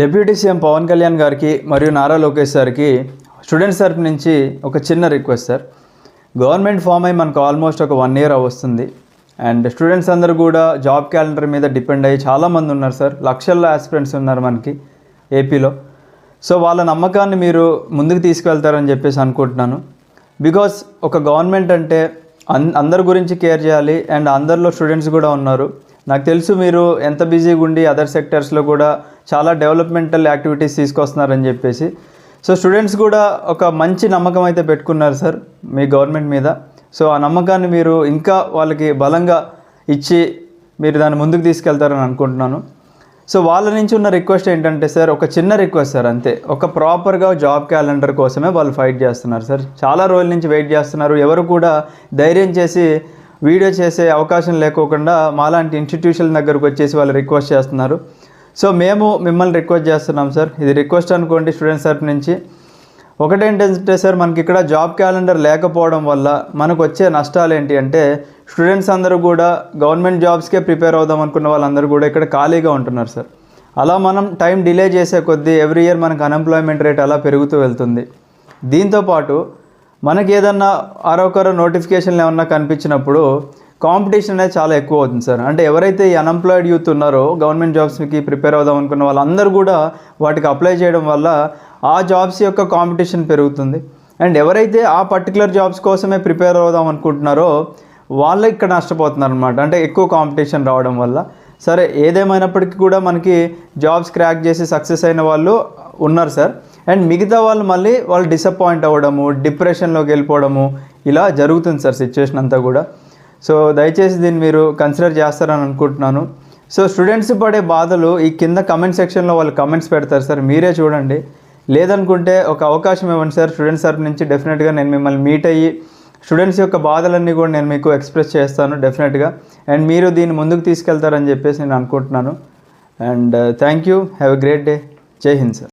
Deputy CM Pawan Kalyan గారికి మరియు నారా లోకేష్ గారికి స్టూడెంట్స్ తరపు నుంచి ఒక చిన్న రిక్వెస్ట్ సార్. గవర్నమెంట్ ఫామ్ అయ్యి మనకు ఆల్మోస్ట్ ఒక 1 year వస్తుంది. అండ్ స్టూడెంట్స్ అందరూ కూడా జాబ్ క్యాలెండర్ మీద డిపెండ్ అయ్యి చాలామంది ఉన్నారు సార్. లక్షల్లో ఆస్పిరెంట్స్ ఉన్నారు మనకి ఏపీలో. సో వాళ్ళ నమ్మకాన్ని మీరు ముందుకు తీసుకెళ్తారని చెప్పేసి అనుకుంటున్నాను. బికాస్ ఒక గవర్నమెంట్ అంటే అందరి గురించి కేర్ చేయాలి. అండ్ అందరిలో స్టూడెంట్స్ కూడా ఉన్నారు. నాకు తెలుసు మీరు ఎంత బిజీగా ఉండి అదర్ సెక్టర్స్లో కూడా చాలా డెవలప్మెంటల్ యాక్టివిటీస్ తీసుకొస్తున్నారని చెప్పేసి. సో స్టూడెంట్స్ కూడా ఒక మంచి నమ్మకం అయితే పెట్టుకున్నారు సార్ మీ గవర్నమెంట్ మీద. సో ఆ నమ్మకాన్ని మీరు ఇంకా వాళ్ళకి బలంగా ఇచ్చి మీరు దాన్ని ముందుకు తీసుకెళ్తారని అనుకుంటున్నాను. సో వాళ్ళ నుంచి ఉన్న రిక్వెస్ట్ ఏంటంటే సార్, ఒక చిన్న రిక్వెస్ట్ సార్ అంతే. ఒక ప్రాపర్గా జాబ్ క్యాలెండర్ కోసమే వాళ్ళు ఫైట్ చేస్తున్నారు సార్. చాలా రోజుల నుంచి వెయిట్ చేస్తున్నారు. ఎవరు కూడా ధైర్యం చేసి వీడియో చేసే అవకాశం లేకోకుండా మాలాంటి ఇన్స్టిట్యూషన్ దగ్గరకు వచ్చేసి వాళ్ళు రిక్వెస్ట్ చేస్తున్నారు. సో మేము మిమ్మల్ని రిక్వెస్ట్ చేస్తున్నాం సార్. ఇది రిక్వెస్ట్ అనుకోండి స్టూడెంట్స్ తరపు నుంచి. ఒకటేంటంటే సార్, మనకి ఇక్కడ జాబ్ క్యాలెండర్ లేకపోవడం వల్ల మనకు వచ్చే నష్టాలు ఏంటి అంటే, స్టూడెంట్స్ అందరూ కూడా గవర్నమెంట్ జాబ్స్కే ప్రిపేర్ అవుదాం అనుకున్న వాళ్ళందరూ కూడా ఇక్కడ ఖాళీగా ఉంటున్నారు సార్. అలా మనం టైం డిలే చేసే కొద్దీ ఎవ్రీ ఇయర్ మనకు అన్ఎంప్లాయ్మెంట్ రేట్ అలా పెరుగుతూ వెళ్తుంది. దీంతోపాటు మనకి ఏదన్నా ఆరొకరు నోటిఫికేషన్లు ఏమన్నా కనిపించినప్పుడు కాంపిటీషన్ అనేది చాలా ఎక్కువ అవుతుంది సార్. అంటే ఎవరైతే ఈ అన్ఎంప్లాయిడ్ యూత్ ఉన్నారో గవర్నమెంట్ జాబ్స్కి ప్రిపేర్ అవుదాం అనుకున్న వాళ్ళందరూ కూడా వాటికి అప్లై చేయడం వల్ల ఆ జాబ్స్ యొక్క కాంపిటీషన్ పెరుగుతుంది. అండ్ ఎవరైతే ఆ పర్టికులర్ జాబ్స్ కోసమే ప్రిపేర్ అవుదాం అనుకుంటున్నారో వాళ్ళు ఇక్కడ నష్టపోతున్నారు అనమాట. అంటే ఎక్కువ కాంపిటీషన్ రావడం వల్ల. సరే, ఏదేమైనప్పటికీ కూడా మనకి జాబ్స్ క్రాక్ చేసి సక్సెస్ అయిన వాళ్ళు ఉన్నారు సార్. అండ్ మిగతా వాళ్ళు మళ్ళీ వాళ్ళు డిసప్పాయింట్ అవ్వడము, డిప్రెషన్లోకి వెళ్ళిపోవడము ఇలా జరుగుతుంది సార్ సిచ్యువేషన్ అంతా కూడా. సో దయచేసి దీన్ని మీరు కన్సిడర్ చేస్తారని అనుకుంటున్నాను. సో స్టూడెంట్స్ పడే బాధలు ఈ కింద కమెంట్ సెక్షన్లో వాళ్ళు కమెంట్స్ పెడతారు సార్, మీరే చూడండి. లేదనుకుంటే ఒక అవకాశం ఇవ్వండి సార్. స్టూడెంట్స్ తరపు నుంచి డెఫినెట్గా నేను మిమ్మల్ని మీట్ అయ్యి స్టూడెంట్స్ యొక్క బాధలన్నీ కూడా నేను మీకు ఎక్స్ప్రెస్ చేస్తాను డెఫినెట్గా. అండ్ మీరు దీన్ని ముందుకు తీసుకెళ్తారని చెప్పేసి నేను అనుకుంటున్నాను. And thank you. Have a great day. జై హింద్ సార్.